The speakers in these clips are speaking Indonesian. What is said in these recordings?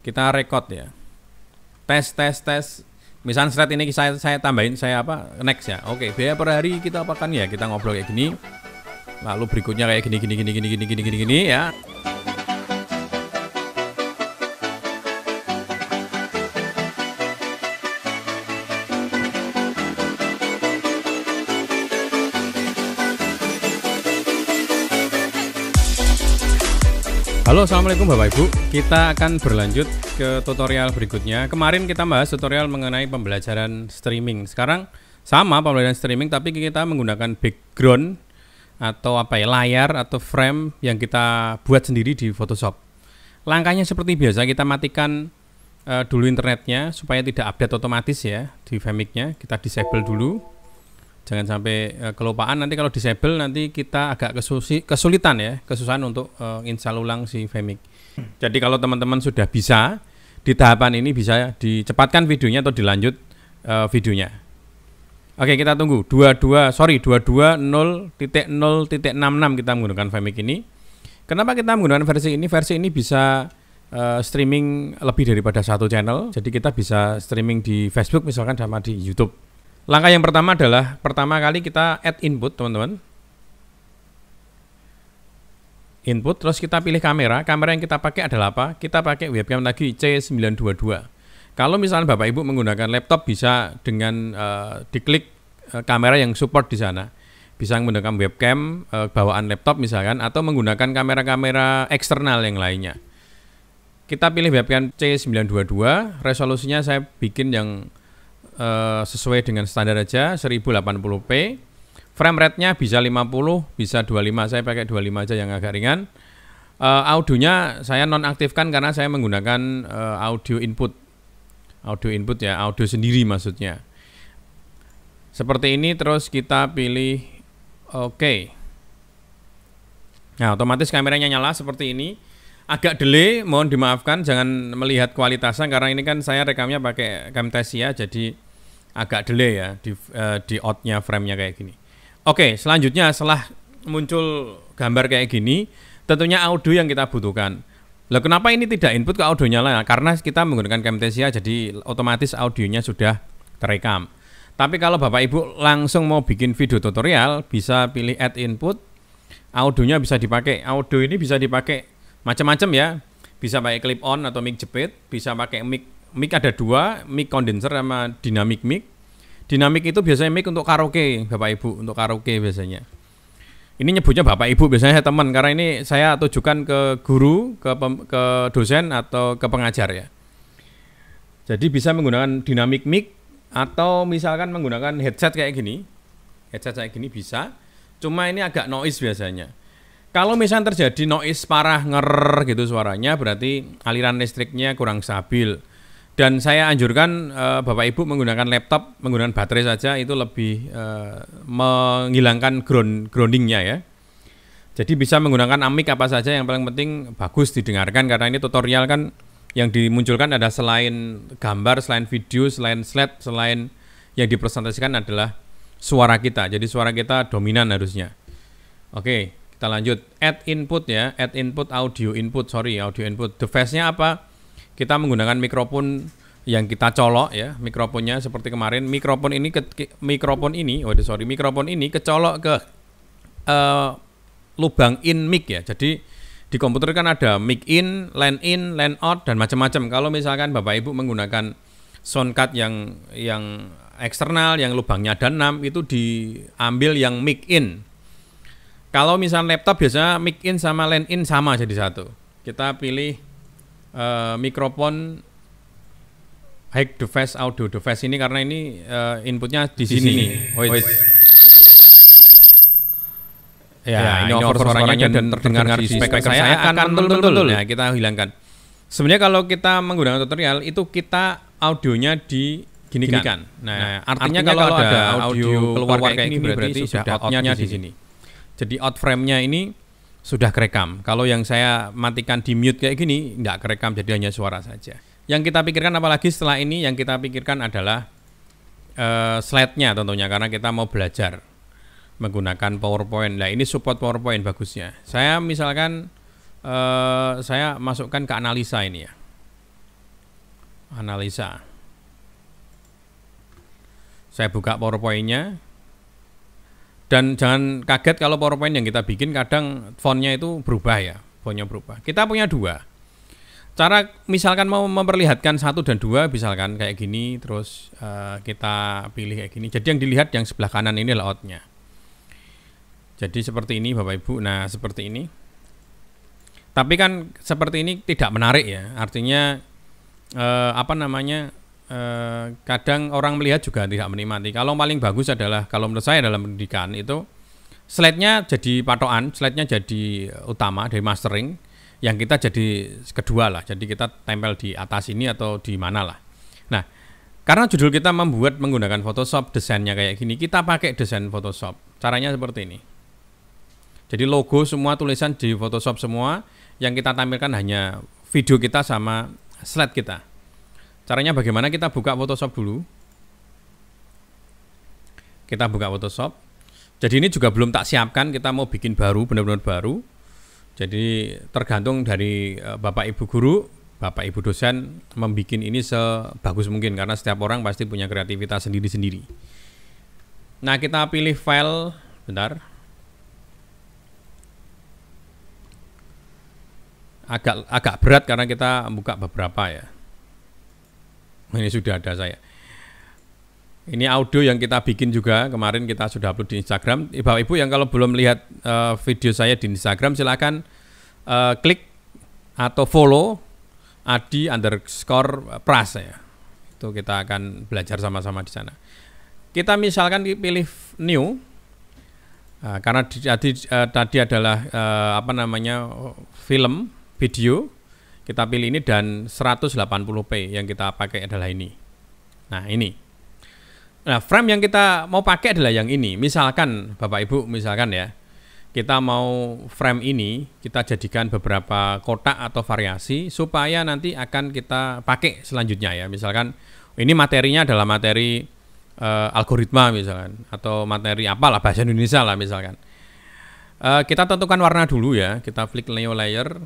Kita record ya. Tes. Misalnya slide ini saya tambahin, saya apa, next ya. Oke, biaya per hari kita apakan ya, kita ngobrol kayak gini. Lalu berikutnya kayak gini ya. Halo, assalamualaikum Bapak Ibu. Kita akan berlanjut ke tutorial berikutnya. Kemarin kita bahas tutorial mengenai pembelajaran streaming. Sekarang sama pembelajaran streaming, tapi kita menggunakan background atau layar atau frame yang kita buat sendiri di Photoshop. Langkahnya seperti biasa, kita matikan dulu internetnya supaya tidak update otomatis ya di Vmic-nya. Kita disable dulu. Jangan sampai kelupaan, nanti kalau disable nanti kita agak kesusahan untuk install ulang si Vmic. Jadi kalau teman-teman sudah bisa, di tahapan ini bisa dicepatkan videonya atau dilanjut videonya. Oke, kita tunggu. 22.0.0.66 kita menggunakan Vmic ini. Kenapa kita menggunakan versi ini? Versi ini bisa streaming lebih daripada satu channel. Jadi kita bisa streaming di Facebook misalkan sama di YouTube. Langkah yang pertama adalah pertama kali kita add input, teman-teman. Input, terus kita pilih kamera. Kamera yang kita pakai adalah apa? Kita pakai webcam lagi C922. Kalau misalnya Bapak Ibu menggunakan laptop, bisa dengan diklik kamera yang support di sana. Bisa menggunakan webcam bawaan laptop misalkan, atau menggunakan kamera-kamera eksternal yang lainnya. Kita pilih webcam C922. Resolusinya saya bikin yang sesuai dengan standar aja 1080p. Frame rate-nya bisa 50, bisa 25. Saya pakai 25 aja yang agak ringan. Audionya saya nonaktifkan karena saya menggunakan audio input. Audio input ya, audio sendiri maksudnya. Seperti ini, terus kita pilih oke. Nah, otomatis kameranya nyala seperti ini. Agak delay, mohon dimaafkan, jangan melihat kualitasnya karena ini kan saya rekamnya pakai Camtasia, jadi agak delay ya di out-nya frame-nya kayak gini. Oke, selanjutnya setelah muncul gambar kayak gini, tentunya audio yang kita butuhkan. Lah kenapa ini tidak input ke audionya lah? Karena kita menggunakan Camtasia, jadi otomatis audionya sudah terekam. Tapi kalau Bapak Ibu langsung mau bikin video tutorial, bisa pilih add input. Audionya bisa dipakai. Audio ini bisa dipakai macam-macam ya. Bisa pakai clip on atau mic jepit, bisa pakai mic ada dua, mic condenser sama dynamic mic. Dynamic itu biasanya mic untuk karaoke, Bapak Ibu, untuk karaoke biasanya. Ini nyebutnya Bapak Ibu, biasanya saya teman, karena ini saya tujukan ke guru, ke dosen atau ke pengajar ya. Jadi bisa menggunakan dynamic mic atau misalkan menggunakan headset kayak gini. Headset kayak gini bisa, cuma ini agak noise biasanya. Kalau misalnya terjadi noise parah, gitu suaranya, berarti aliran listriknya kurang stabil. Dan saya anjurkan Bapak Ibu menggunakan laptop, menggunakan baterai saja, itu lebih menghilangkan groundingnya ya. Jadi bisa menggunakan amik apa saja, yang paling penting bagus didengarkan, karena ini tutorial kan yang dimunculkan ada selain gambar, selain video, selain slide, selain yang dipresentasikan adalah suara kita. Jadi suara kita dominan harusnya. Oke. Kita lanjut, add input ya, add input audio input, audio input. Device-nya apa? Kita menggunakan mikrofon yang kita colok ya, mikrofonnya seperti kemarin. Mikrofon ini kecolok ke lubang in mic ya. Jadi di komputer kan ada mic in, LAN out dan macam-macam. Kalau misalkan Bapak Ibu menggunakan sound card yang eksternal, yang lubangnya ada 6, itu diambil yang mic in. Kalau misalnya laptop biasanya mic in sama LAN in sama jadi satu. Kita pilih mikrofon high device audio device ini karena ini inputnya di sini nih. Ya, ini over suaranya dan terdengar di speaker saya akan betul-betul ya, kita hilangkan. Sebenarnya kalau kita menggunakan tutorial itu kita audionya diginikan. Nah, artinya kalau ada audio keluar kayak gini berarti sudah out-nya di sini. Jadi out frame-nya ini sudah kerekam. Kalau yang saya matikan di mute kayak gini, nggak kerekam, jadi hanya suara saja. Yang kita pikirkan apalagi setelah ini, yang kita pikirkan adalah slide-nya tentunya, karena kita mau belajar menggunakan PowerPoint. Nah ini support PowerPoint bagusnya. Saya misalkan saya masukkan ke analisa ini ya. analisa. Saya buka PowerPoint-nya. Dan jangan kaget kalau PowerPoint yang kita bikin kadang fontnya itu berubah ya. Fontnya berubah. Kita punya dua. Cara misalkan mau memperlihatkan 1 dan 2 misalkan kayak gini. Terus kita pilih kayak gini. Jadi yang dilihat yang sebelah kanan ini layoutnya. Jadi seperti ini Bapak Ibu. Nah seperti ini. Tapi kan seperti ini tidak menarik ya. Artinya kadang orang melihat juga tidak menikmati. Kalau paling bagus adalah, kalau menurut saya dalam pendidikan itu slide-nya jadi patokan, slide-nya jadi utama dari mastering, yang kita jadi kedua lah. Jadi kita tempel di atas ini atau di mana lah. Nah, karena judul kita membuat menggunakan Photoshop, desainnya kayak gini, kita pakai desain Photoshop. Caranya seperti ini. Jadi logo semua, tulisan di Photoshop semua, yang kita tampilkan hanya video kita sama slide kita. Caranya bagaimana? Kita buka Photoshop dulu. Kita buka Photoshop. Jadi ini juga belum tak siapkan, kita mau bikin baru, benar-benar baru. Jadi tergantung dari Bapak Ibu guru, Bapak Ibu dosen membuat ini sebagus mungkin, karena setiap orang pasti punya kreativitas sendiri-sendiri. Nah, kita pilih file, bentar. Agak berat karena kita buka beberapa ya. Ini sudah ada saya. Ini audio yang kita bikin juga, kemarin kita sudah upload di Instagram. Bapak Ibu yang kalau belum lihat video saya di Instagram, silakan klik atau follow adi_pras ya. Itu kita akan belajar sama-sama di sana. Kita misalkan pilih new, karena tadi adalah film, video. Kita pilih ini dan 180p yang kita pakai adalah ini. Nah ini. Nah frame yang kita mau pakai adalah yang ini. Misalkan Bapak Ibu, misalkan ya, kita mau frame ini kita jadikan beberapa kotak atau variasi supaya nanti akan kita pakai selanjutnya ya. Misalkan ini materinya adalah materi algoritma misalkan, atau materi apalah bahasa Indonesia lah misalkan. Kita tentukan warna dulu ya. Kita klik new layer.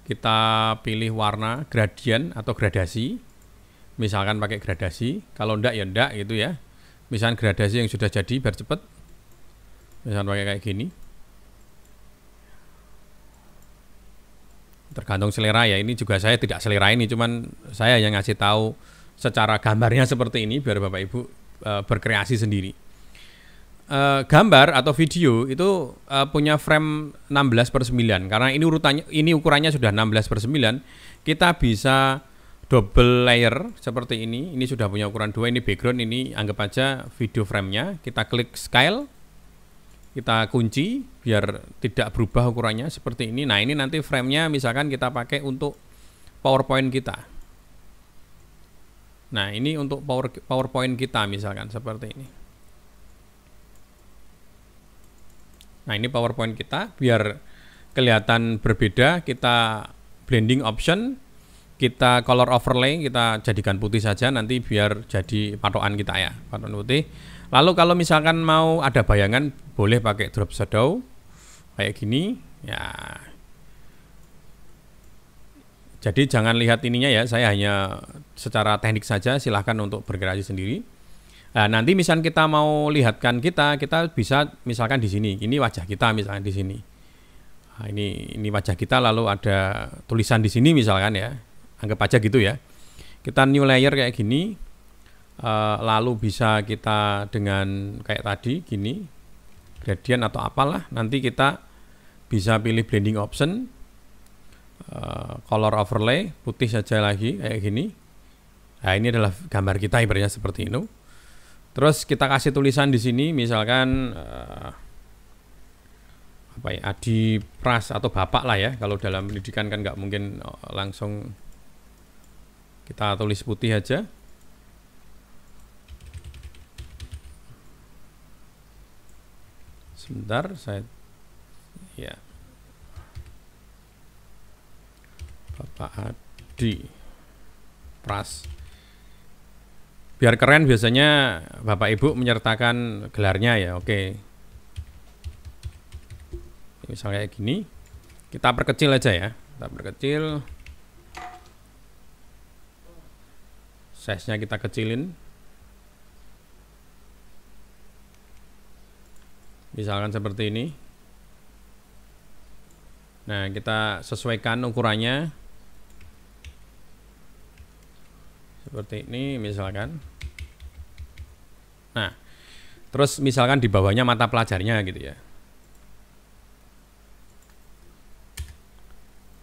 Kita pilih warna gradient atau gradasi. Misalkan pakai gradasi, kalau enggak ya enggak gitu ya. Misalkan gradasi yang sudah jadi biar cepet. Misalkan pakai kayak gini. Tergantung selera ya. Ini juga saya tidak selera ini, cuman saya yang ngasih tahu secara gambarnya seperti ini biar Bapak Ibu berkreasi sendiri. Gambar atau video itu punya frame 16/9 karena ini ukurannya sudah 16/9. Kita bisa double layer seperti ini. Ini sudah punya ukuran 2, ini background, ini anggap aja video frame-nya. Kita klik scale, kita kunci biar tidak berubah ukurannya seperti ini. Nah ini nanti frame-nya misalkan kita pakai untuk PowerPoint kita. Nah ini untuk PowerPoint kita misalkan seperti ini. Nah ini PowerPoint kita, biar kelihatan berbeda kita blending option, kita color overlay, kita jadikan putih saja nanti biar jadi patokan kita ya, patokan putih. Lalu kalau misalkan mau ada bayangan boleh pakai drop shadow kayak gini ya. Jadi jangan lihat ininya ya, saya hanya secara teknik saja, silahkan untuk berkreasi sendiri. Nah, nanti misalkan kita mau lihatkan kita bisa misalkan di sini. Ini wajah kita misalkan di sini. Nah, ini wajah kita lalu ada tulisan di sini misalkan ya. Anggap aja gitu ya. Kita new layer kayak gini. Lalu bisa kita dengan kayak tadi gini. Gradient atau apalah. Nanti kita bisa pilih blending option. Color overlay putih saja lagi kayak gini. Nah, ini adalah gambar kita ibaratnya seperti ini. Terus kita kasih tulisan di sini, misalkan Adi Pras atau Bapak lah ya. Kalau dalam pendidikan kan nggak mungkin langsung kita tulis putih aja. Sebentar, saya ya Bapak Adi Pras. Biar keren biasanya Bapak Ibu menyertakan gelarnya ya, oke. Misalnya kayak gini, kita perkecil aja ya. Kita perkecil. size-nya kita kecilin. Misalkan seperti ini. Nah, kita sesuaikan ukurannya. Seperti ini misalkan. Nah, terus misalkan di bawahnya mata pelajarnya gitu ya.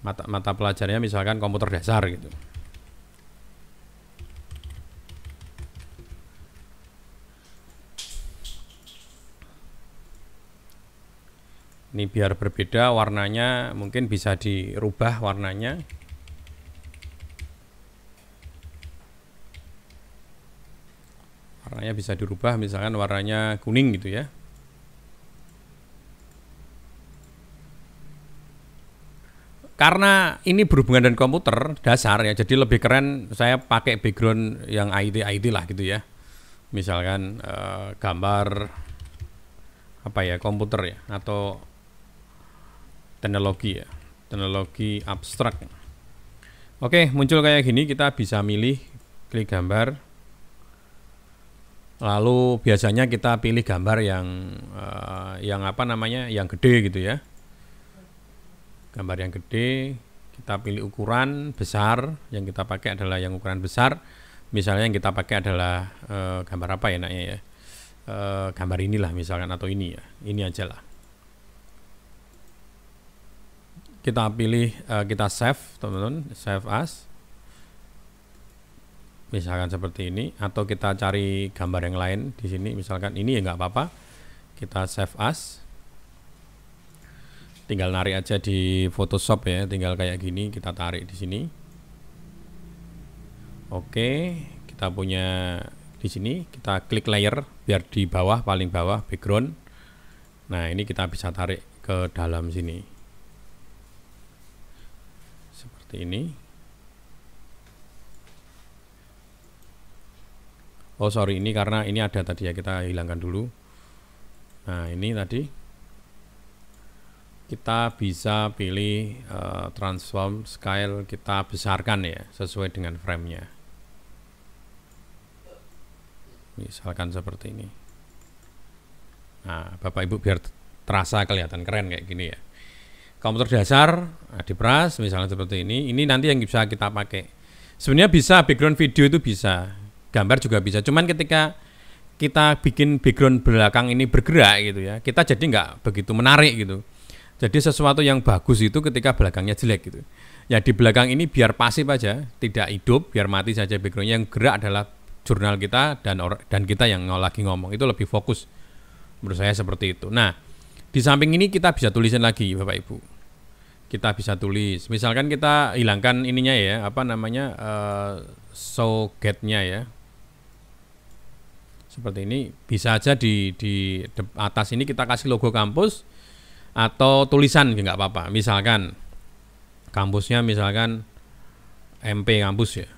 Mata pelajarnya misalkan komputer dasar gitu. Ini biar berbeda warnanya, mungkin bisa dirubah warnanya. Warnanya bisa dirubah, misalkan warnanya kuning gitu ya. Karena ini berhubungan dengan komputer dasar ya, jadi lebih keren saya pakai background yang IT lah gitu ya. Misalkan gambar apa ya, komputer ya, atau teknologi ya, teknologi abstrak. Oke, muncul kayak gini, kita bisa milih, klik gambar. Lalu biasanya kita pilih gambar yang apa namanya, yang gede gitu ya. Gambar yang gede, kita pilih ukuran besar, yang kita pakai adalah yang ukuran besar. Misalnya yang kita pakai adalah gambar apa ya enaknya ya, gambar inilah misalkan, atau ini ya, ini aja lah. Kita pilih, kita save teman-teman, save as, misalkan seperti ini, atau kita cari gambar yang lain di sini, misalkan ini ya nggak apa-apa, kita save as. Tinggal narik aja di Photoshop ya, tinggal kayak gini kita tarik di sini. Oke, kita punya di sini, kita klik layer biar di bawah, paling bawah background. Nah, ini kita bisa tarik ke dalam sini. Seperti ini. Oh, sorry, ini karena ini ada tadi ya, kita hilangkan dulu. Nah, ini tadi kita bisa pilih transform scale, kita besarkan ya sesuai dengan frame-nya. Misalkan seperti ini. Nah, Bapak Ibu biar terasa kelihatan keren kayak gini ya. Komputer dasar, adipras misalnya seperti ini. Ini nanti yang bisa kita pakai. Sebenarnya bisa background video itu bisa, gambar juga bisa. Cuman ketika kita bikin background belakang ini bergerak gitu ya, kita jadi nggak begitu menarik gitu. Jadi sesuatu yang bagus itu ketika belakangnya jelek gitu. Ya di belakang ini biar pasif aja, tidak hidup, biar mati saja backgroundnya. Yang gerak adalah jurnal kita dan kita yang lagi ngomong. Itu lebih fokus menurut saya seperti itu. Nah, di samping ini kita bisa tulisin lagi Bapak Ibu. Kita bisa tulis. Misalkan kita hilangkan ininya ya, apa namanya, show get-nya ya. Seperti ini. Bisa aja di atas ini kita kasih logo kampus atau tulisan, nggak apa-apa. Misalkan kampusnya misalkan MP kampus ya.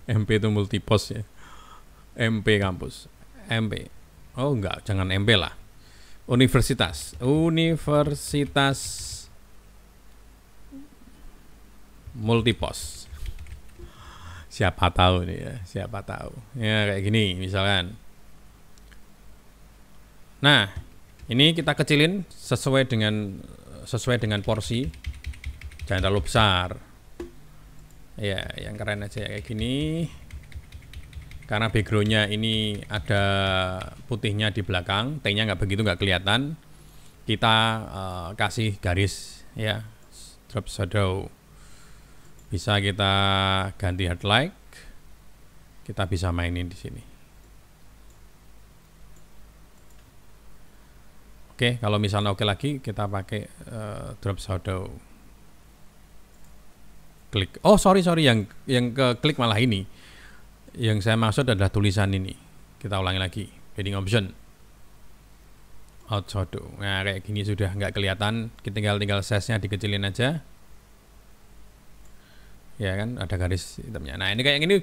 MP itu multipos ya. MP kampus. MP. Oh enggak, jangan MP lah. Universitas multipos. Siapa tahu nih ya, siapa tahu. Ya kayak gini misalkan. Nah, ini kita kecilin sesuai dengan porsi. Jangan terlalu besar. Ya, yang keren aja kayak gini. Karena backgroundnya ini ada putihnya di belakang, T-nya nggak kelihatan. Kita kasih garis ya, drop shadow. Bisa kita ganti highlight. Kita bisa mainin di sini. Oke, kalau misalnya oke lagi, kita pakai drop shadow. Klik. Oh sorry yang ke klik malah ini. Yang saya maksud adalah tulisan ini. Kita ulangi lagi. Heading option. Out shadow. Nah kayak gini sudah nggak kelihatan. Kita tinggal size-nya dikecilin aja. Ya kan ada garis hitamnya. Nah ini kayak gini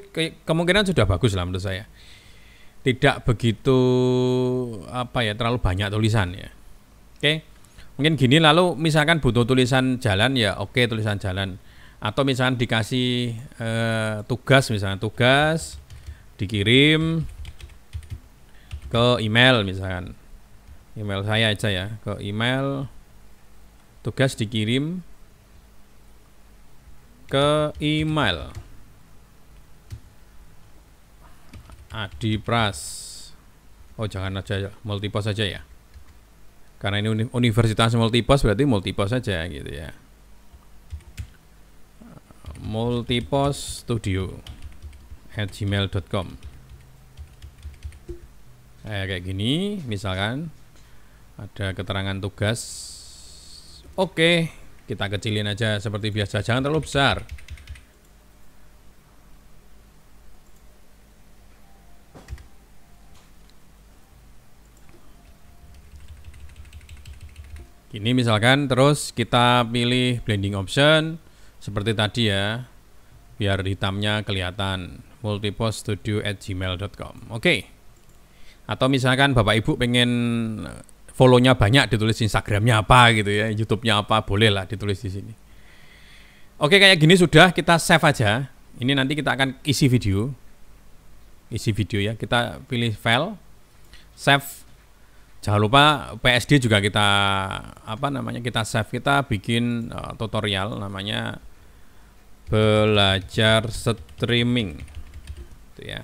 kemungkinan sudah bagus lah menurut saya. Tidak begitu terlalu banyak tulisan ya. Oke. Mungkin gini, lalu misalkan butuh tulisan jalan ya oke, tulisan jalan. Atau misalkan dikasih tugas, misalkan tugas dikirim ke email, misalkan email saya aja ya, ke email, tugas dikirim ke email Adipras. Oh jangan aja multipos saja ya, karena ini universitas multipos, berarti multipos saja gitu ya. multiposstudio@gmail.com. Kayak gini misalkan ada keterangan tugas. Oke, kita kecilin aja seperti biasa, jangan terlalu besar. Ini misalkan, terus kita pilih blending option seperti tadi ya, biar hitamnya kelihatan, multiposstudio@gmail.com. Oke. Atau misalkan Bapak Ibu pengen follow-nya banyak, ditulis Instagram-nya apa gitu ya, YouTube-nya apa, boleh lah ditulis di sini. Oke, kayak gini sudah, kita save aja. Ini nanti kita akan isi video ya. Kita pilih file, save. Jangan lupa PSD juga kita kita save, kita bikin tutorial namanya belajar streaming gitu ya.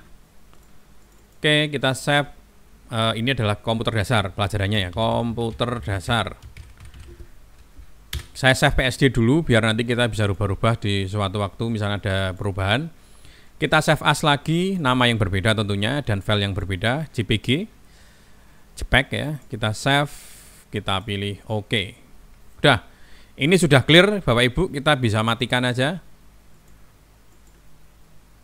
Oke, kita save. Ini adalah komputer dasar pelajarannya ya, komputer dasar. Saya save PSD dulu biar nanti kita bisa rubah-rubah di suatu waktu misalnya ada perubahan. Kita save as lagi, nama yang berbeda tentunya dan file yang berbeda, JPG, JPEG ya. Kita save, kita pilih OK. Udah, ini sudah clear Bapak Ibu, kita bisa matikan aja.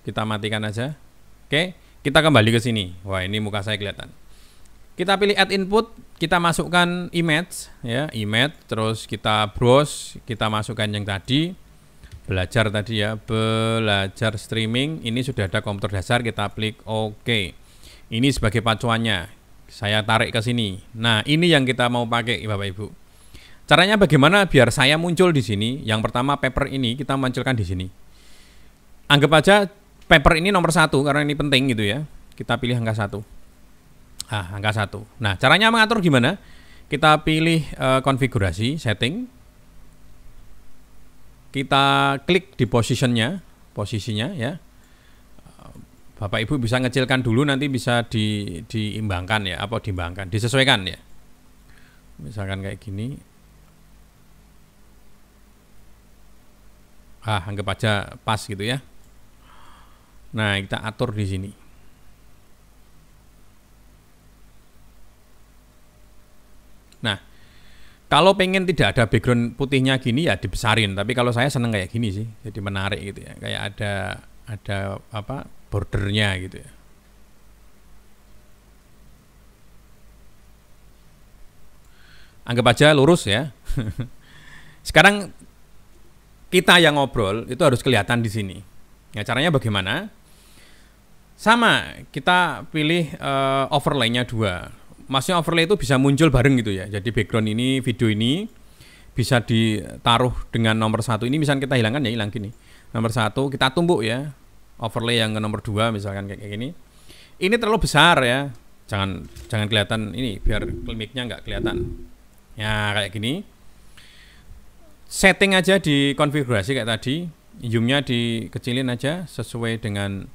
Kita matikan aja. Oke, kita kembali ke sini. Wah, ini muka saya kelihatan. Kita pilih add input, kita masukkan image ya, image, terus kita browse, kita masukkan yang tadi, belajar tadi ya, belajar streaming. Ini sudah ada komputer dasar, kita klik OK. Ini sebagai pacuannya, saya tarik ke sini. Nah, ini yang kita mau pakai Bapak Ibu. Caranya bagaimana biar saya muncul di sini? Yang pertama, paper ini kita munculkan di sini. Anggap aja paper ini nomor 1 karena ini penting gitu ya. Kita pilih angka 1. Angka 1. Nah, caranya mengatur gimana? Kita pilih konfigurasi, setting. Kita klik di posisinya ya. Bapak Ibu bisa ngecilkan dulu, nanti bisa diimbangkan ya, disesuaikan ya. Misalkan kayak gini. Anggap aja pas gitu ya. Nah, kita atur di sini. Nah, kalau pengen tidak ada background putihnya gini ya dibesarin. Tapi kalau saya seneng kayak gini sih, jadi menarik gitu ya. Kayak ada bordernya gitu ya. Anggap aja lurus ya. Sekarang kita yang ngobrol itu harus kelihatan di sini. Ya, caranya bagaimana? Sama, kita pilih overlay-nya 2. Maksudnya overlay itu bisa muncul bareng gitu ya. Jadi background ini, video ini bisa ditaruh dengan nomor 1. Ini misalnya kita hilangkan ya, hilang gini. Nomor 1 kita tumbuk ya. Overlay yang ke nomor 2 misalkan kayak gini. Ini terlalu besar ya. Jangan kelihatan ini, biar mic-nya nggak kelihatan. Ya kayak gini. Setting aja di konfigurasi kayak tadi. Zoom-nya dikecilin aja sesuai dengan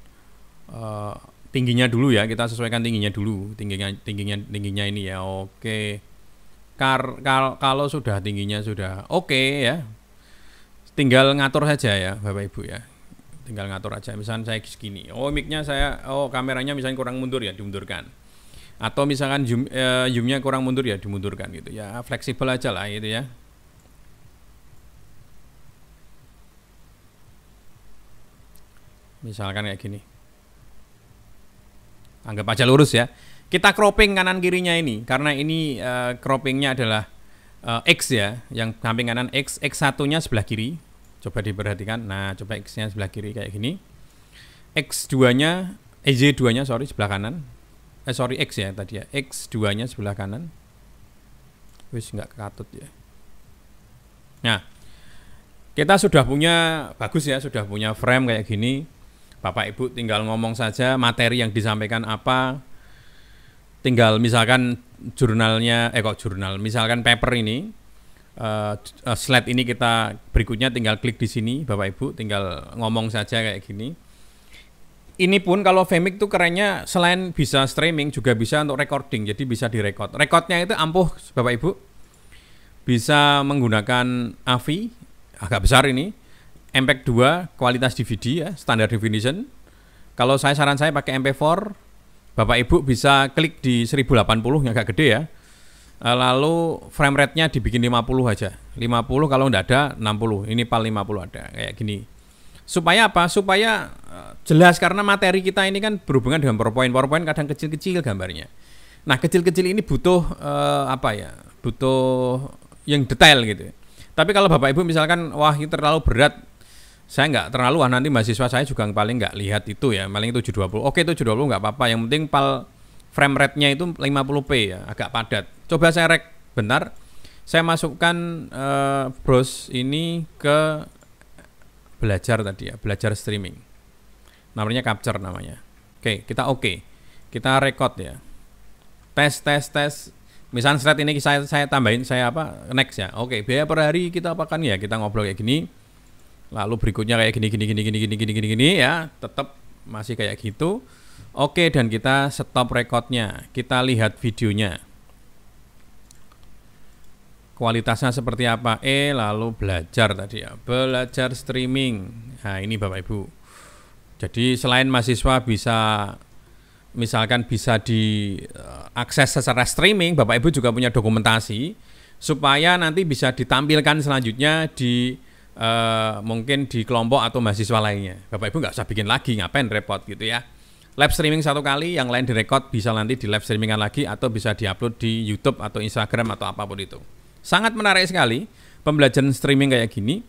tingginya dulu ya, kita sesuaikan tingginya dulu, tingginya ini ya. Oke. Kalau sudah tingginya sudah oke ya, tinggal ngatur saja ya Bapak Ibu ya, tinggal ngatur aja. Misalnya saya segini, mic-nya kameranya misalnya kurang mundur ya, dimundurkan. Atau misalkan zoom-nya kurang mundur ya, dimundurkan gitu ya, fleksibel aja lah gitu ya. Misalkan kayak gini. Anggap aja lurus ya. Kita cropping kanan kirinya ini, karena ini croppingnya adalah X ya, yang samping kanan X, X1-nya sebelah kiri. Coba diperhatikan. Nah, coba X-nya sebelah kiri kayak gini. X2-nya, Z2-nya sebelah kanan. X ya tadi ya. X2-nya sebelah kanan. Wis nggak ketut ya. Nah, Kita sudah punya, bagus ya, sudah punya frame kayak gini. Bapak Ibu tinggal ngomong saja materi yang disampaikan apa. Tinggal misalkan jurnalnya, misalkan paper ini, slide ini kita berikutnya tinggal klik di sini, Bapak Ibu tinggal ngomong saja kayak gini. Ini pun kalau Vmix tuh kerennya selain bisa streaming juga bisa untuk recording, jadi bisa direkod. Recordnya itu ampuh Bapak Ibu, bisa menggunakan AVI, agak besar ini, MPEG 2, kualitas DVD ya, standar definition. Kalau saran saya pakai MP4, Bapak Ibu bisa klik di 1080 yang agak gede ya. Lalu frame rate-nya dibikin 50 aja. 50 kalau enggak ada 60. Ini PAL 50 ada kayak gini. Supaya apa? Supaya jelas karena materi kita ini kan berhubungan dengan PowerPoint. PowerPoint kadang kecil-kecil gambarnya. Nah, kecil-kecil ini butuh butuh yang detail gitu. Tapi kalau Bapak Ibu misalkan wah ini terlalu berat, saya nggak terlalu, nanti mahasiswa saya juga paling nggak lihat itu ya, paling 720. Oke, 720 nggak apa-apa, yang penting PAL frame rate-nya itu 50p ya, agak padat. Coba saya rek bentar, saya masukkan browse ini ke belajar tadi ya, belajar streaming. Namanya capture namanya. Oke, kita record ya. Tes. Misalnya slide ini saya tambahin, next ya. Oke, biaya per hari kita apakan ya, kita ngobrol kayak gini. Lalu berikutnya kayak gini ya, tetap masih kayak gitu. Oke, dan kita stop recordnya, kita lihat videonya. Kualitasnya seperti apa? Lalu belajar tadi ya, belajar streaming. Nah ini Bapak Ibu. Jadi selain mahasiswa bisa, misalkan bisa diakses secara streaming, Bapak Ibu juga punya dokumentasi supaya nanti bisa ditampilkan selanjutnya di mungkin di kelompok atau mahasiswa lainnya. Bapak Ibu nggak usah bikin lagi, ngapain repot gitu ya. Live streaming satu kali, yang lain direkod, bisa nanti di live streamingan lagi atau bisa diupload di YouTube atau Instagram atau apapun itu. Sangat menarik sekali pembelajaran streaming kayak gini.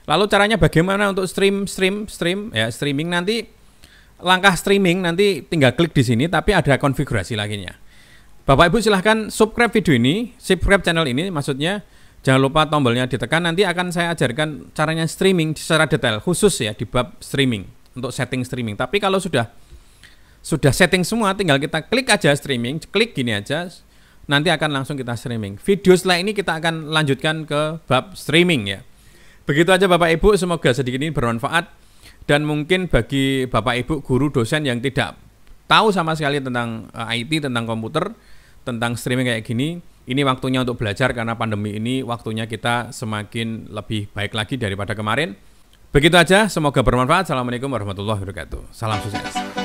Lalu caranya bagaimana untuk streaming nanti, langkah streaming nanti tinggal klik di sini, tapi ada konfigurasi laginya. Bapak Ibu silahkan subscribe video ini, subscribe channel ini, maksudnya jangan lupa tombolnya ditekan. Nanti akan saya ajarkan caranya streaming secara detail, khusus ya di bab streaming, untuk setting streaming. Tapi kalau sudah setting semua, tinggal kita klik aja streaming, klik gini aja, nanti akan langsung kita streaming. Video setelah ini kita akan lanjutkan ke bab streaming ya. Begitu aja Bapak Ibu, semoga sedikit ini bermanfaat. Dan mungkin bagi Bapak Ibu guru dosen yang tidak tahu sama sekali tentang IT, tentang komputer, tentang streaming kayak gini, ini waktunya untuk belajar karena pandemi ini waktunya kita semakin lebih baik lagi daripada kemarin. Begitu aja, semoga bermanfaat. Assalamualaikum warahmatullahi wabarakatuh. Salam sukses.